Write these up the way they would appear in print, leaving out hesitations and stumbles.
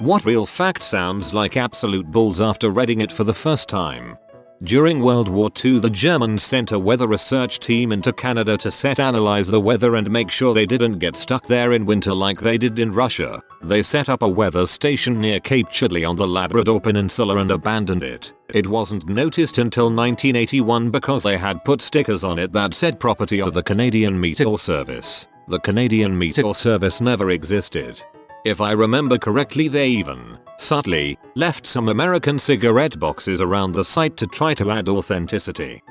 What real fact sounds like absolute bulls after reading it for the first time? During World War II, the Germans sent a weather research team into Canada to analyze the weather and make sure they didn't get stuck there in winter like they did in Russia. They set up a weather station near Cape Chudley on the Labrador Peninsula and abandoned it. It wasn't noticed until 1981 because they had put stickers on it that said property of the Canadian Meteor Service. The Canadian Meteor Service never existed. If I remember correctly, they even, subtly, left some American cigarette boxes around the site to try to add authenticity.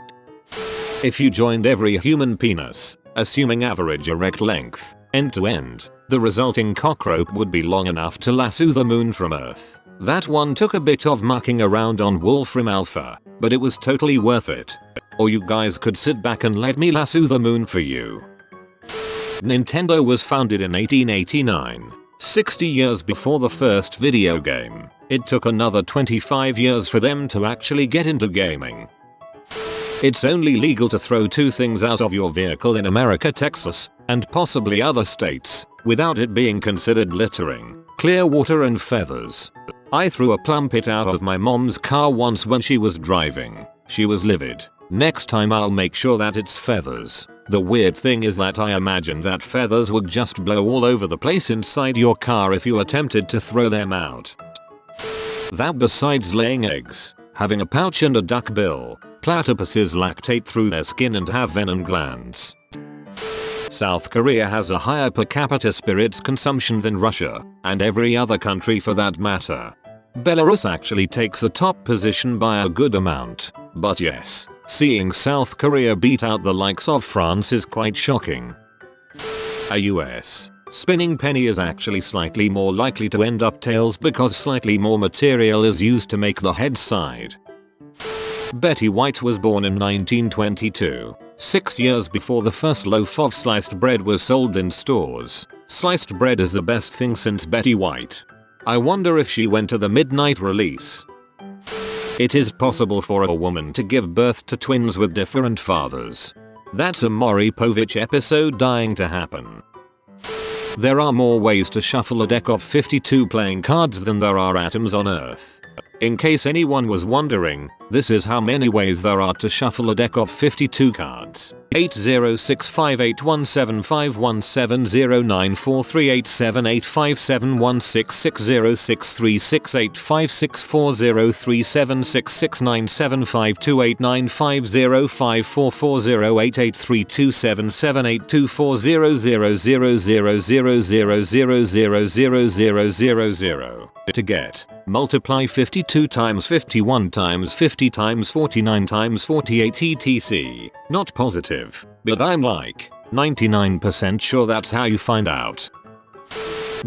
If you joined every human penis, assuming average erect length, end to end, the resulting cockroach would be long enough to lasso the moon from Earth. That one took a bit of mucking around on Wolfram Alpha, but it was totally worth it. Or you guys could sit back and let me lasso the moon for you. Nintendo was founded in 1889. 60 years before the first video game. It took another 25 years for them to actually get into gaming. It's only legal to throw two things out of your vehicle in America, Texas, and possibly other states, without it being considered littering. Clear water and feathers. I threw a plum pit out of my mom's car once when she was driving. She was livid. Next time I'll make sure that it's feathers. The weird thing is that I imagine that feathers would just blow all over the place inside your car if you attempted to throw them out. That besides laying eggs, having a pouch and a duck bill, platypuses lactate through their skin and have venom glands. South Korea has a higher per capita spirits consumption than Russia, and every other country for that matter. Belarus actually takes the top position by a good amount, but yes. Seeing South Korea beat out the likes of France is quite shocking. A US spinning penny is actually slightly more likely to end up tails because slightly more material is used to make the head side. Betty White was born in 1922, 6 years before the first loaf of sliced bread was sold in stores. Sliced bread is the best thing since Betty White. I wonder if she went to the midnight release. It is possible for a woman to give birth to twins with different fathers. That's a Maury Povich episode dying to happen. There are more ways to shuffle a deck of 52 playing cards than there are atoms on Earth. In case anyone was wondering, this is how many ways there are to shuffle a deck of 52 cards. 806581751708560685678528932778240883277824000000000000. To get, multiply 52 times 51 times 50 times 49 times 48 etc. Not positive, but I'm like 99% sure that's how you find out.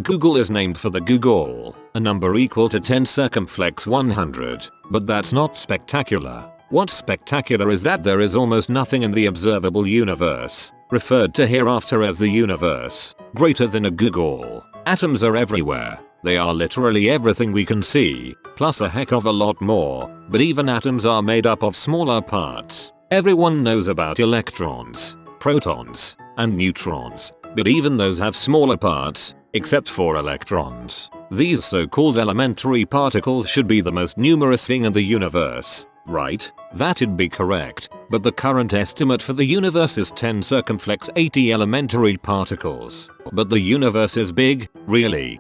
Google is named for the Googol, a number equal to 10 circumflex 100, but that's not spectacular. What's spectacular is that there is almost nothing in the observable universe, referred to hereafter as the universe, greater than a Googol. Atoms are everywhere. They are literally everything we can see, plus a heck of a lot more, but even atoms are made up of smaller parts. Everyone knows about electrons, protons, and neutrons, but even those have smaller parts, except for electrons. These so-called elementary particles should be the most numerous thing in the universe, right? That'd be correct, but the current estimate for the universe is 10 circumflex 80 elementary particles. But the universe is big, really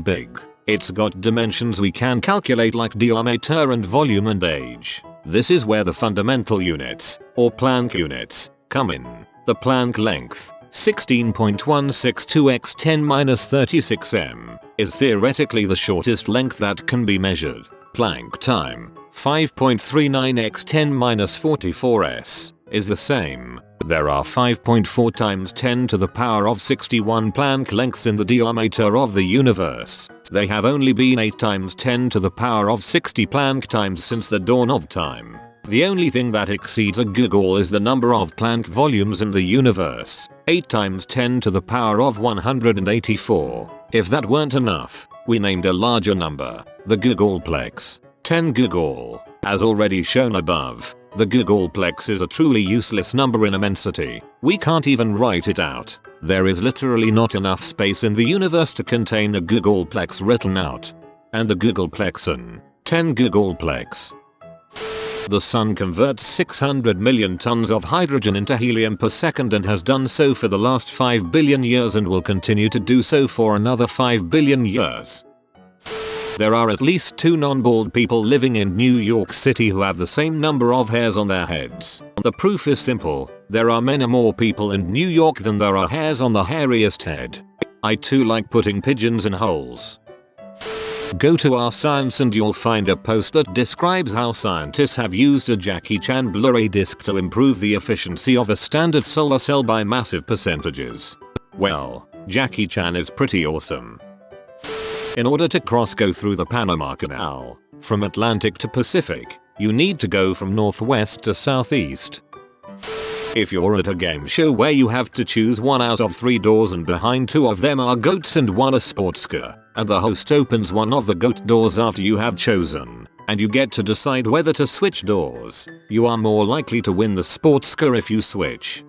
big. It's got dimensions we can calculate like diameter and volume and age. This is where the fundamental units, or Planck units, come in. The Planck length, 16.162 x 10-36 m, is theoretically the shortest length that can be measured. Planck time, 5.39 x 10-44 s, is the same. There are 5.4 times 10 to the power of 61 Planck lengths in the diameter of the universe. They have only been 8 times 10 to the power of 60 Planck times since the dawn of time. The only thing that exceeds a Googol is the number of Planck volumes in the universe, 8 times 10 to the power of 184. If that weren't enough, we named a larger number, the Googolplex. 10 Googol. As already shown above, the Googolplex is a truly useless number in immensity. We can't even write it out. There is literally not enough space in the universe to contain a Googolplex written out. and the Googolplex and 10 Googolplex. The sun converts 600 million tons of hydrogen into helium per second and has done so for the last 5 billion years and will continue to do so for another 5 billion years. There are at least 2 non-bald people living in New York City who have the same number of hairs on their heads. The proof is simple. There are many more people in New York than there are hairs on the hairiest head. I too like putting pigeons in holes. Go to our science and you'll find a post that describes how scientists have used a Jackie Chan Blu-ray disc to improve the efficiency of a standard solar cell by massive percentages. Well, Jackie Chan is pretty awesome. In order to go through the Panama Canal, from Atlantic to Pacific, you need to go from northwest to southeast. If you're at a game show where you have to choose 1 out of 3 doors and behind 2 of them are goats and 1 a sports car, and the host opens one of the goat doors after you have chosen, and you get to decide whether to switch doors, you are more likely to win the sports car if you switch.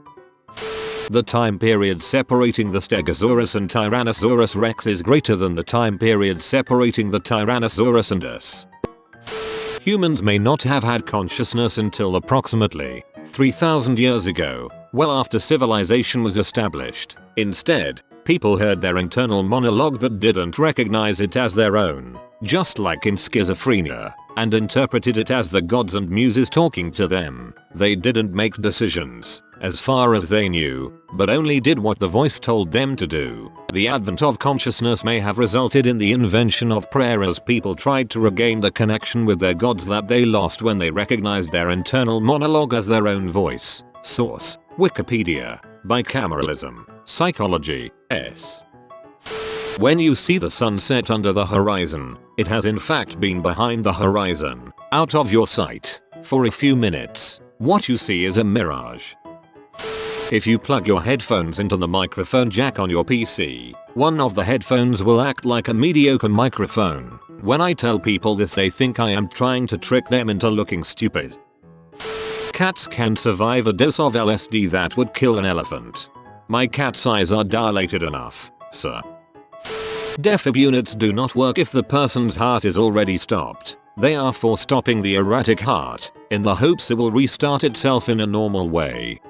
The time period separating the Stegosaurus and Tyrannosaurus Rex is greater than the time period separating the Tyrannosaurus and us. Humans may not have had consciousness until approximately 3,000 years ago, well after civilization was established. Instead, people heard their internal monologue but didn't recognize it as their own, just like in schizophrenia, and interpreted it as the gods and muses talking to them. They didn't make decisions, as far as they knew, but only did what the voice told them to do. The advent of consciousness may have resulted in the invention of prayer as people tried to regain the connection with their gods that they lost when they recognized their internal monologue as their own voice. Source: Wikipedia. Bicameralism. Psychology. S. When you see the sun set under the horizon, it has in fact been behind the horizon, out of your sight, for a few minutes. What you see is a mirage. If you plug your headphones into the microphone jack on your PC, one of the headphones will act like a mediocre microphone. When I tell people this, they think I am trying to trick them into looking stupid. Cats can survive a dose of LSD that would kill an elephant. My cat's eyes are dilated enough, sir. Defib units do not work if the person's heart is already stopped. They are for stopping the erratic heart, in the hopes it will restart itself in a normal way.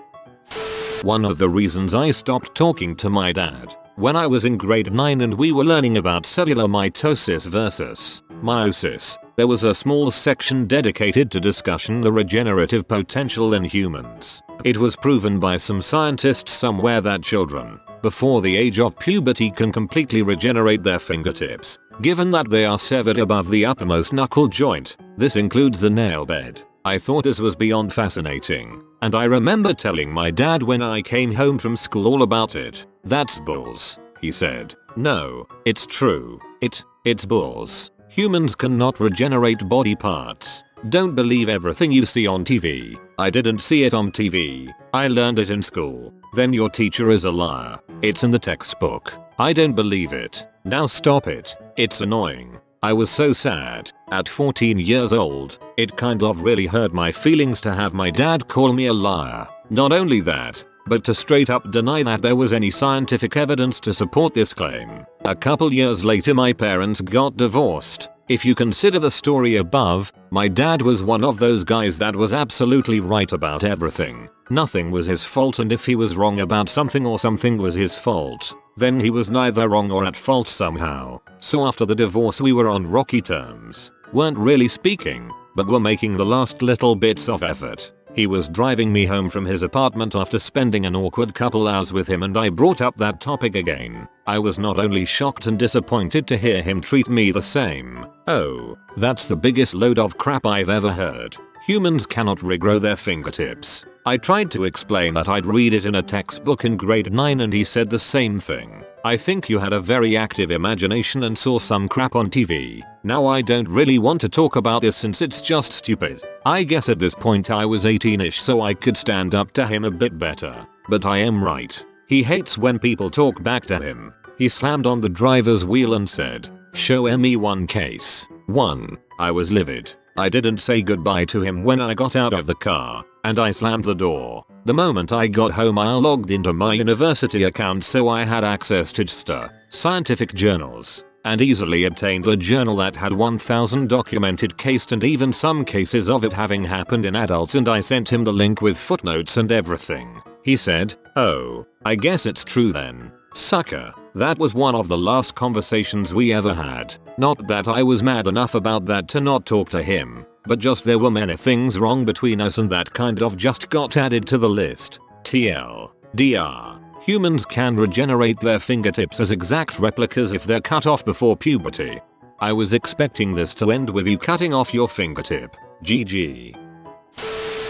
One of the reasons I stopped talking to my dad, when I was in grade 9 and we were learning about cellular mitosis versus meiosis, there was a small section dedicated to discussing the regenerative potential in humans. It was proven by some scientists somewhere that children, before the age of puberty, can completely regenerate their fingertips, given that they are severed above the uppermost knuckle joint. This includes the nail bed. I thought this was beyond fascinating, and I remember telling my dad when I came home from school all about it. "That's bulls," he said. "No, it's true. It's bulls. Humans cannot regenerate body parts. Don't believe everything you see on TV. I didn't see it on TV. I learned it in school." "Then your teacher is a liar. It's in the textbook. I don't believe it. Now stop it. It's annoying." I was so sad. At 14 years old, it kind of really hurt my feelings to have my dad call me a liar. Not only that, but to straight up deny that there was any scientific evidence to support this claim. A couple years later my parents got divorced. If you consider the story above, my dad was one of those guys that was absolutely right about everything. Nothing was his fault, and if he was wrong about something or something was his fault, then he was neither wrong or at fault somehow. So after the divorce we were on rocky terms. Weren't really speaking, but were making the last little bits of effort. He was driving me home from his apartment after spending an awkward couple hours with him, and I brought up that topic again. I was not only shocked and disappointed to hear him treat me the same. Oh, that's the biggest load of crap I've ever heard. Humans cannot regrow their fingertips. I tried to explain that I'd read it in a textbook in grade 9 and he said the same thing. "I think you had a very active imagination and saw some crap on TV. Now I don't really want to talk about this since it's just stupid." I guess at this point I was 18ish, so I could stand up to him a bit better. But I am right. He hates when people talk back to him. He slammed on the driver's wheel and said, "Show me one case." 1. I was livid. I didn't say goodbye to him when I got out of the car, and I slammed the door. The moment I got home I logged into my university account so I had access to scientific journals. and easily obtained a journal that had 1000 documented cases and even some cases of it having happened in adults, and I sent him the link with footnotes and everything. He said, "Oh, I guess it's true then. Sucker." That was one of the last conversations we ever had. Not that I was mad enough about that to not talk to him, but just there were many things wrong between us and that kind of just got added to the list. TLDR. Humans can regenerate their fingertips as exact replicas if they're cut off before puberty. I was expecting this to end with you cutting off your fingertip. GG.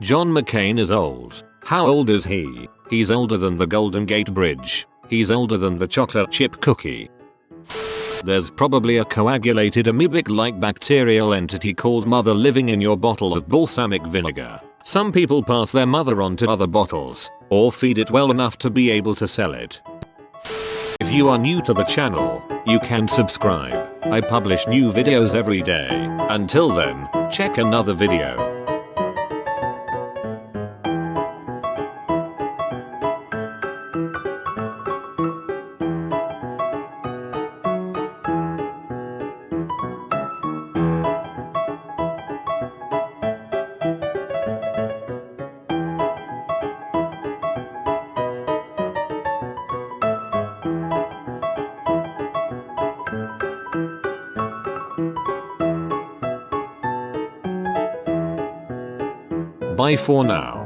John McCain is old. How old is he? He's older than the Golden Gate Bridge. He's older than the chocolate chip cookie. There's probably a coagulated amoebic-like bacterial entity called mother living in your bottle of balsamic vinegar. Some people pass their mother on to other bottles, or feed it well enough to be able to sell it. If you are new to the channel, you can subscribe. I publish new videos every day. Until then, check another video. Bye for now.